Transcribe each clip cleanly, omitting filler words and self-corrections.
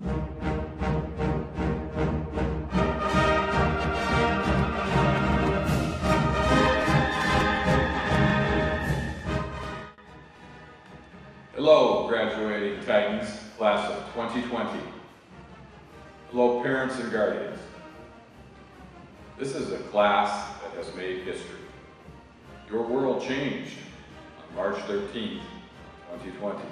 Hello, graduating Titans, class of 2020. Hello, parents and guardians. This is a class that has made history. Your world changed on March 13th, 2020.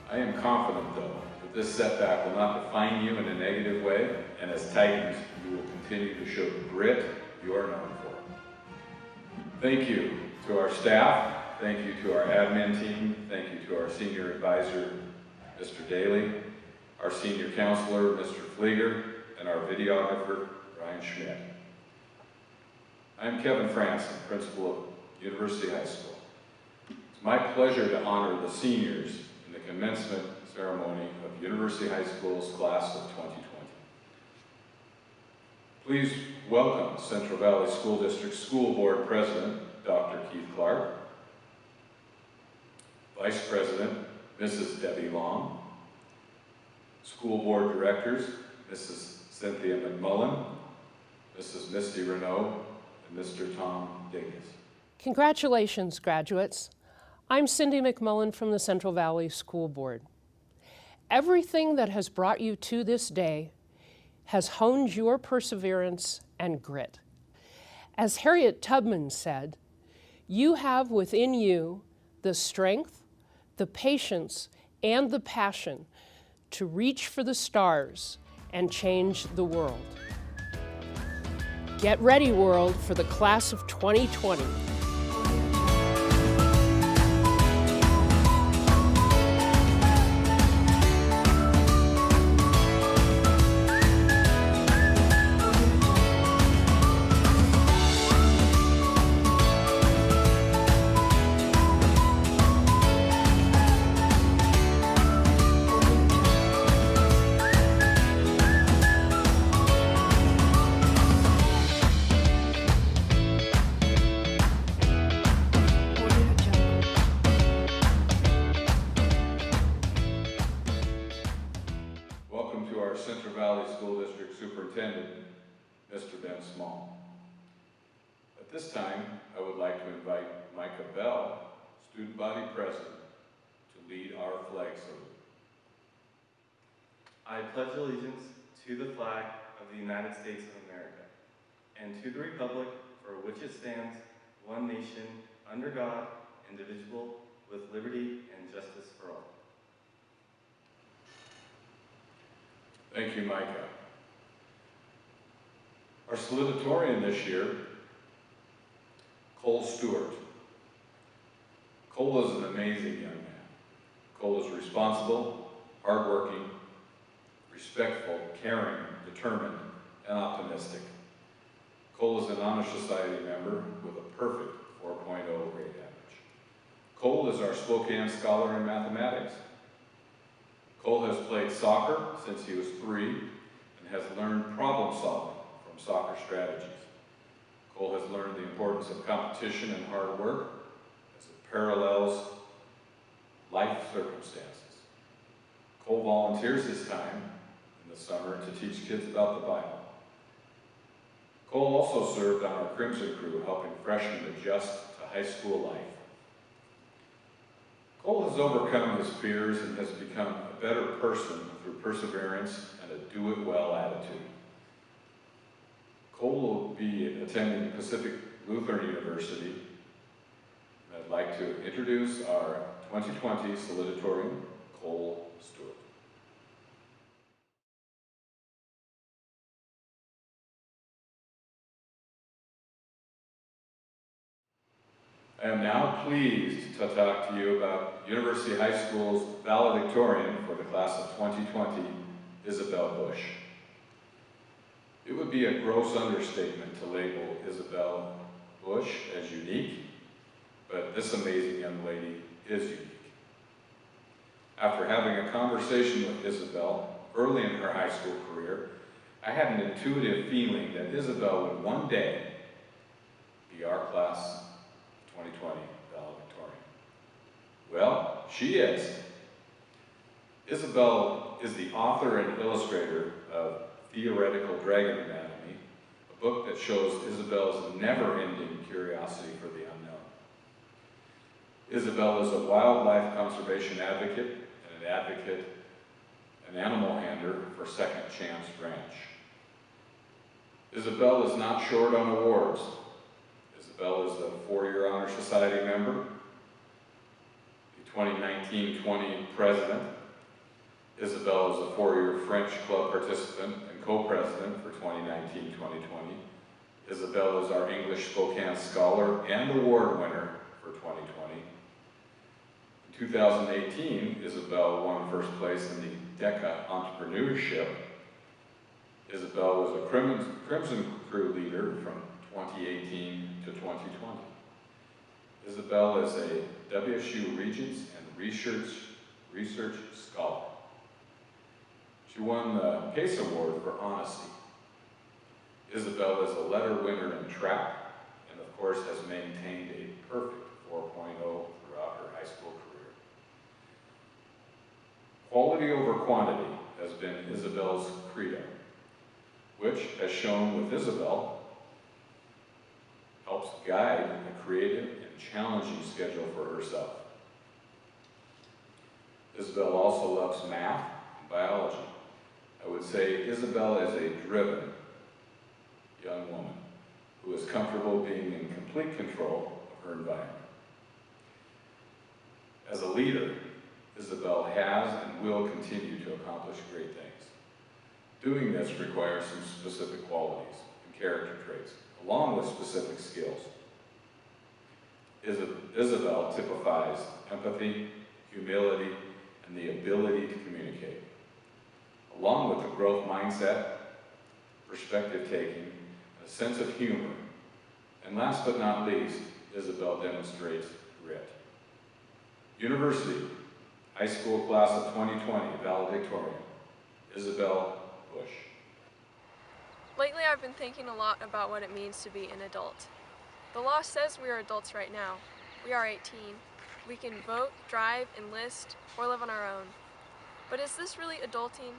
I am confident, though, that this setback will not define you in a negative way, and as Titans, you will continue to show the grit you are known for. Thank you to our staff. Thank you to our admin team. Thank you to our senior advisor, Mr. Daly, our senior counselor, Mr. Flieger, and our videographer, Ryan Schmidt. I'm Kevin Franson, principal of University High School. It's my pleasure to honor the seniors in the commencement ceremony of University High School's class of 2020. Please welcome Central Valley School District School Board President, Dr. Keith Clark, Vice President, Mrs. Debbie Long, School Board Directors, Mrs. Cynthia McMullen, Mrs. Misty Renaud, and Mr. Tom Dingus. Congratulations, graduates. I'm Cindy McMullen from the Central Valley School Board. Everything that has brought you to this day has honed your perseverance and grit. As Harriet Tubman said, you have within you the strength, the patience, and the passion to reach for the stars and change the world. Get ready, world, for the class of 2020. Central Valley School District Superintendent, Mr. Ben Small. At this time, I would like to invite Micah Bell, Student Body President, to lead our flag salute. I pledge allegiance to the flag of the United States of America and to the republic for which it stands, one nation, under God, indivisible, with liberty and justice for all. Thank you, Micah. Our salutatorian this year, Col Stewart. Cole is an amazing young man. Cole is responsible, hardworking, respectful, caring, determined, and optimistic. Cole is an Honor Society member with a perfect 4.0 grade average. Cole is our Spokane Scholar in mathematics. Cole has played soccer since he was 3 and has learned problem solving from soccer strategies. Cole has learned the importance of competition and hard work as it parallels life circumstances. Cole volunteers his time in the summer to teach kids about the Bible. Cole also served on our Crimson Crew, helping freshmen adjust to high school life. Cole has overcome his fears and has become a better person through perseverance and a do-it-well attitude. Cole will be attending Pacific Lutheran University. I'd like to introduce our 2020 salutatorian, Col Stewart. I am now pleased to talk to you about University High School's valedictorian for the class of 2020, Isabel Bush. It would be a gross understatement to label Isabel Bush as unique, but this amazing young lady is unique. After having a conversation with Isabel early in her high school career, I had an intuitive feeling that Isabel would one day be our class 2020 valedictorian. Well, she is. Isabel is the author and illustrator of Theoretical Dragon Anatomy, a book that shows Isabel's never-ending curiosity for the unknown. Isabel is a wildlife conservation advocate and an animal hander for Second Chance Ranch. Isabel is not short on awards. Isabel is a 4-year Honor Society member, the 2019-20 president. Isabel is a 4-year French Club participant and co-president for 2019-2020. Isabel is our English Spokane Scholar and award winner for 2020. In 2018, Isabel won first place in the DECA Entrepreneurship. Isabel was a Crimson Crew leader from 2018 to 2020. Isabel is a WSU Regents and Research Scholar. She won the PACE Award for honesty. Isabel is a letter winner in track and of course has maintained a perfect 4.0 throughout her high school career. Quality over quantity has been Isabel's credo, which, as shown with Isabel, helps guide a creative and challenging schedule for herself. Isabel also loves math and biology. I would say Isabel is a driven young woman who is comfortable being in complete control of her environment. As a leader, Isabel has and will continue to accomplish great things. Doing this requires some specific qualities and character traits, along with specific skills. Isabel typifies empathy, humility, and the ability to communicate, along with a growth mindset, perspective taking, a sense of humor, and last but not least, Isabel demonstrates grit. University, high school class of 2020, valedictorian, Isabel Bush. Lately I've been thinking a lot about what it means to be an adult. The law says we are adults right now. We are 18. We can vote, drive, enlist, or live on our own. But is this really adulting?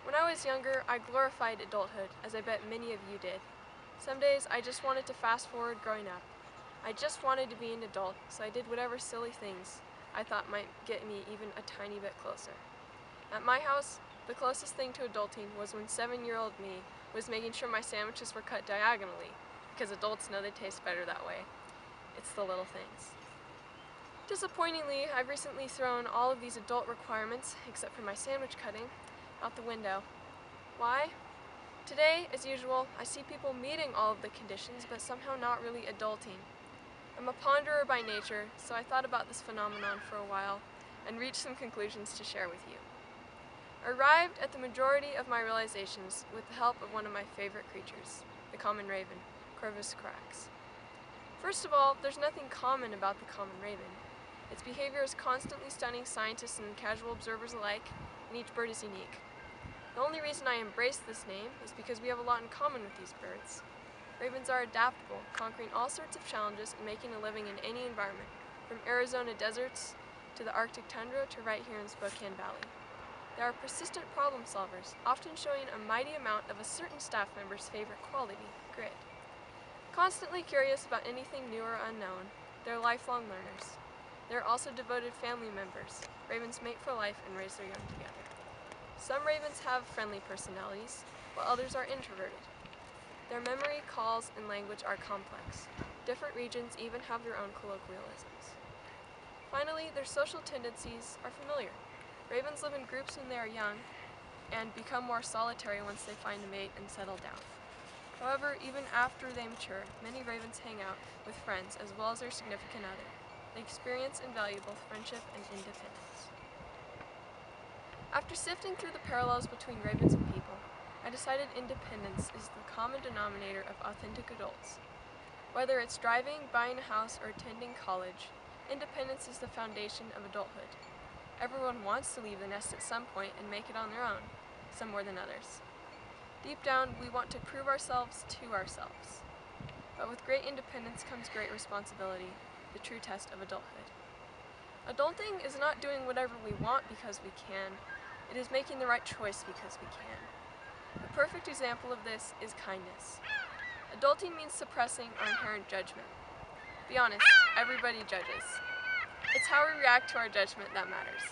When I was younger, I glorified adulthood, as I bet many of you did. Some days I just wanted to fast forward growing up. I just wanted to be an adult, so I did whatever silly things I thought might get me even a tiny bit closer. At my house, the closest thing to adulting was when 7-year-old me was making sure my sandwiches were cut diagonally, because adults know they taste better that way. It's the little things. Disappointingly, I've recently thrown all of these adult requirements, except for my sandwich cutting, out the window. Why? Today, as usual, I see people meeting all of the conditions, but somehow not really adulting. I'm a ponderer by nature, so I thought about this phenomenon for a while and reached some conclusions to share with you. I arrived at the majority of my realizations with the help of one of my favorite creatures, the common raven, Corvus corax. First of all, there's nothing common about the common raven. Its behavior is constantly stunning scientists and casual observers alike, and each bird is unique. The only reason I embrace this name is because we have a lot in common with these birds. Ravens are adaptable, conquering all sorts of challenges and making a living in any environment, from Arizona deserts to the Arctic tundra to right here in Spokane Valley. They are persistent problem solvers, often showing a mighty amount of a certain staff member's favorite quality, grit. Constantly curious about anything new or unknown, they're lifelong learners. They're also devoted family members. Ravens mate for life and raise their young together. Some ravens have friendly personalities, while others are introverted. Their memory, calls, and language are complex. Different regions even have their own colloquialisms. Finally, their social tendencies are familiar. Ravens live in groups when they are young and become more solitary once they find a mate and settle down. However, even after they mature, many ravens hang out with friends as well as their significant other. They experience and value both friendship and independence. After sifting through the parallels between ravens and people, I decided independence is the common denominator of authentic adults. Whether it's driving, buying a house, or attending college, independence is the foundation of adulthood. Everyone wants to leave the nest at some point and make it on their own, some more than others. Deep down, we want to prove ourselves to ourselves. But with great independence comes great responsibility, the true test of adulthood. Adulting is not doing whatever we want because we can. It is making the right choice because we can. A perfect example of this is kindness. Adulting means suppressing our inherent judgment. Be honest, everybody judges. It's how we react to our judgment that matters.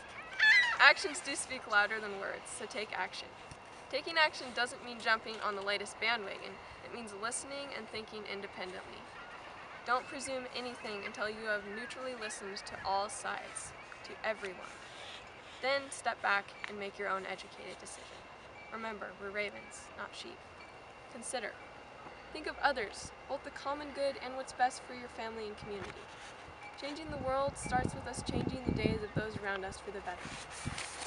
Actions do speak louder than words, so take action. Taking action doesn't mean jumping on the latest bandwagon. It means listening and thinking independently. Don't presume anything until you have neutrally listened to all sides, to everyone. Then step back and make your own educated decision. Remember, we're ravens, not sheep. Consider. Think of others, both the common good and what's best for your family and community. Changing the world starts with us changing the days of those around us for the better.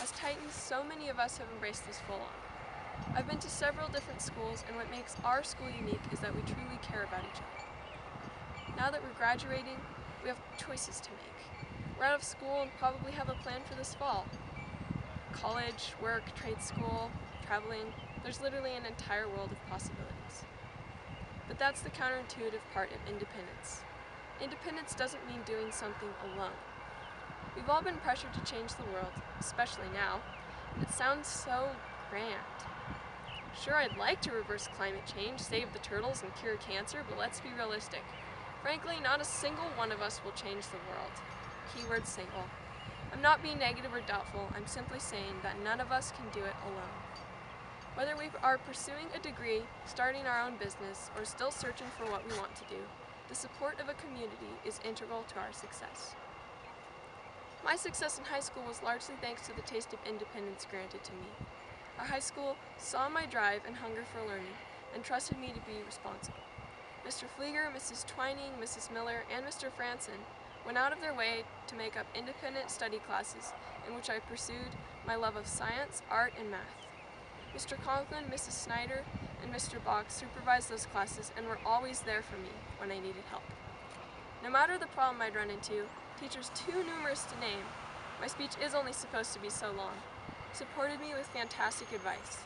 As Titans, so many of us have embraced this full on. I've been to several different schools, and what makes our school unique is that we truly care about each other. Now that we're graduating, we have choices to make. We're out of school and probably have a plan for this fall. College, work, trade school, traveling, there's literally an entire world of possibilities. But that's the counterintuitive part of independence. Independence doesn't mean doing something alone. We've all been pressured to change the world, especially now, and it sounds so grand. Sure, I'd like to reverse climate change, save the turtles, and cure cancer, but let's be realistic. Frankly, not a single one of us will change the world. Keyword single. I'm not being negative or doubtful, I'm simply saying that none of us can do it alone. Whether we are pursuing a degree, starting our own business, or still searching for what we want to do, the support of a community is integral to our success. My success in high school was largely thanks to the taste of independence granted to me. Our high school saw my drive and hunger for learning and trusted me to be responsible. Mr. Flieger, Mrs. Twining, Mrs. Miller, and Mr. Franson went out of their way to make up independent study classes in which I pursued my love of science, art, and math. Mr. Conklin, Mrs. Snyder, and Mr. Bach supervised those classes and were always there for me when I needed help. No matter the problem I'd run into, teachers too numerous to name, my speech is only supposed to be so long, supported me with fantastic advice.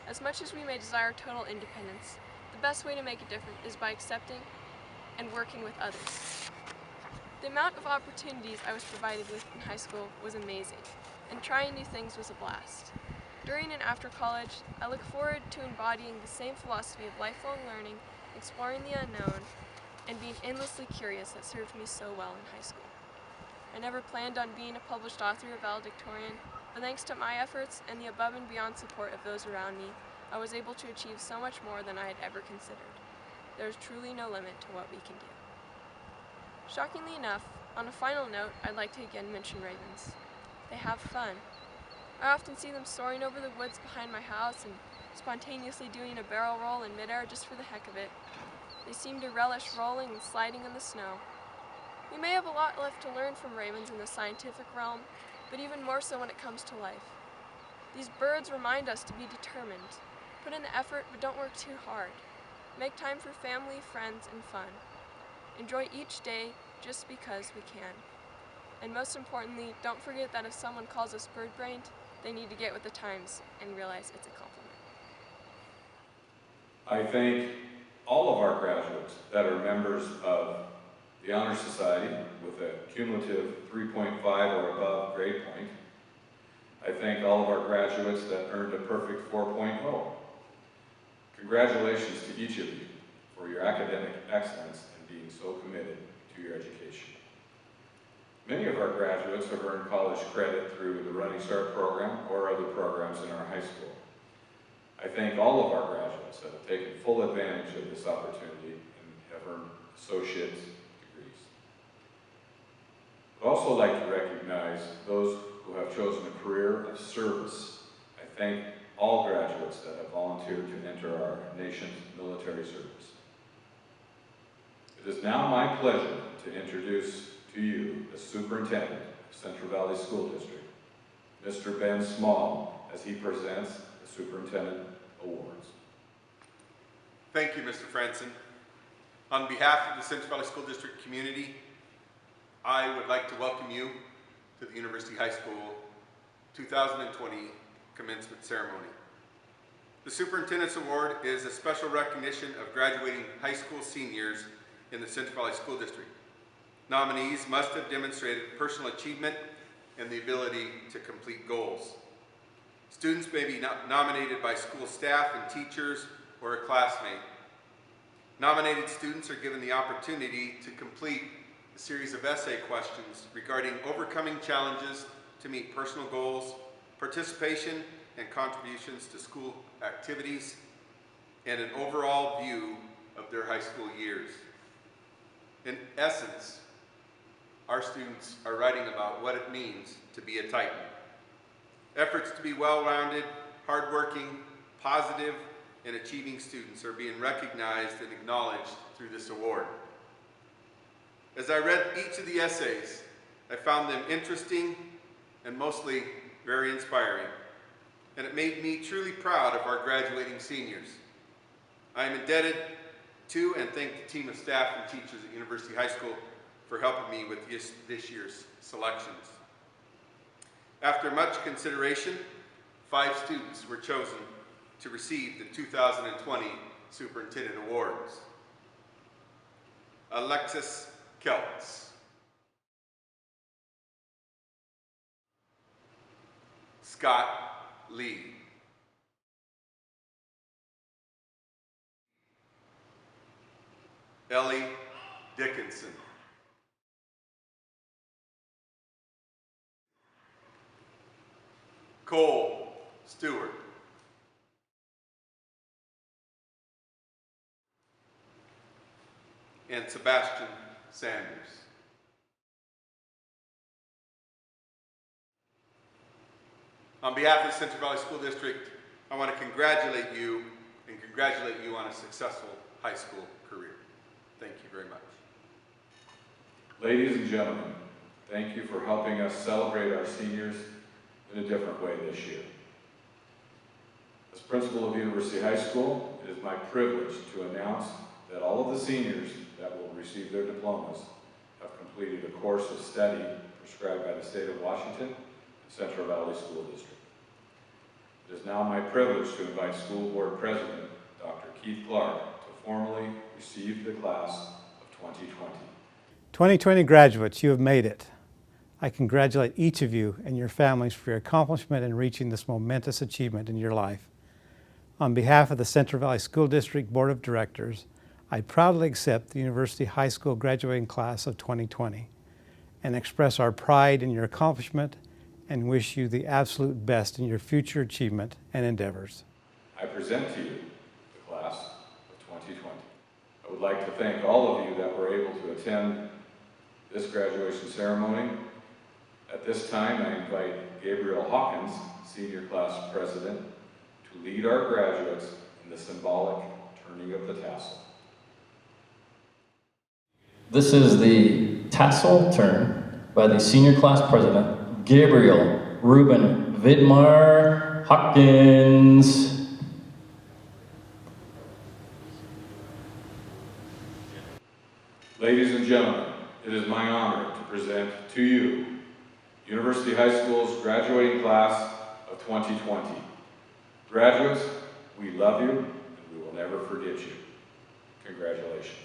As much as we may desire total independence, the best way to make a difference is by accepting and working with others. The amount of opportunities I was provided with in high school was amazing, and trying new things was a blast. During and after college, I look forward to embodying the same philosophy of lifelong learning, exploring the unknown, and being endlessly curious that served me so well in high school. I never planned on being a published author or valedictorian, but thanks to my efforts and the above and beyond support of those around me, I was able to achieve so much more than I had ever considered. There is truly no limit to what we can do. Shockingly enough, on a final note, I'd like to again mention ravens. They have fun. I often see them soaring over the woods behind my house and spontaneously doing a barrel roll in midair just for the heck of it. They seem to relish rolling and sliding in the snow. We may have a lot left to learn from ravens in the scientific realm, but even more so when it comes to life. These birds remind us to be determined. Put in the effort, but don't work too hard. Make time for family, friends, and fun. Enjoy each day just because we can. And most importantly, don't forget that if someone calls us bird-brained, they need to get with the times and realize it's a compliment. I thank all of our graduates that are members of the Honor Society with a cumulative 3.5 or above grade point. I thank all of our graduates that earned a perfect 4.0. Congratulations to each of you for your academic excellence and being so committed to your education. Many of our graduates have earned college credit through the Running Start program or other programs in our high school. I thank all of our graduates that have taken full advantage of this opportunity and have earned associate's degrees. I'd also like to recognize those who have chosen a career of service. I thank all graduates that have volunteered to enter our nation's military service. It is now my pleasure to introduce to you the Superintendent of Central Valley School District, Mr. Ben Small, as he presents the Superintendent Awards. Thank you, Mr. Franson. On behalf of the Central Valley School District community, I would like to welcome you to the University High School 2020 commencement ceremony. The Superintendent's Award is a special recognition of graduating high school seniors in the Central Valley School District. nominees must have demonstrated personal achievement and the ability to complete goals. Students may be nominated by school staff and teachers or a classmate. Nominated students are given the opportunity to complete a series of essay questions regarding overcoming challenges to meet personal goals, participation and contributions to school activities, and an overall view of their high school years. In essence, our students are writing about what it means to be a Titan. Efforts to be well-rounded, hardworking, positive, and achieving students are being recognized and acknowledged through this award. As I read each of the essays, I found them interesting and mostly very inspiring, and it made me truly proud of our graduating seniors. I am indebted to and thank the team of staff and teachers at University High School for helping me with this year's selections. After much consideration, 5 students were chosen to receive the 2020 Superintendent Awards. Alexis Keltz, Scott Lee, Ellie Dickinson, Col Stewart, and Sebastian Sanders. On behalf of the Central Valley School District, I want to congratulate you on a successful high school career. Thank you very much. Ladies and gentlemen, thank you for helping us celebrate our seniors in a different way this year. As principal of University High School, it is my privilege to announce that all of the seniors that will receive their diplomas have completed a course of study prescribed by the state of Washington and Central Valley School District. It is now my privilege to invite School Board President Dr. Keith Clark to formally receive the class of 2020. 2020 graduates, you have made it. I congratulate each of you and your families for your accomplishment in reaching this momentous achievement in your life. On behalf of the Central Valley School District Board of Directors, I proudly accept the University High School graduating class of 2020 and express our pride in your accomplishment and wish you the absolute best in your future achievement and endeavors. I present to you the class of 2020. I would like to thank all of you that were able to attend this graduation ceremony. At this time, I invite Gabriel Hawkins, Senior Class President, to lead our graduates in the symbolic turning of the tassel. This is the tassel turn by the Senior Class President, Gabriel Ruben Vidmar Hawkins. Ladies and gentlemen, it is my honor to present to you University High School's graduating class of 2020. Graduates, we love you and we will never forget you. Congratulations.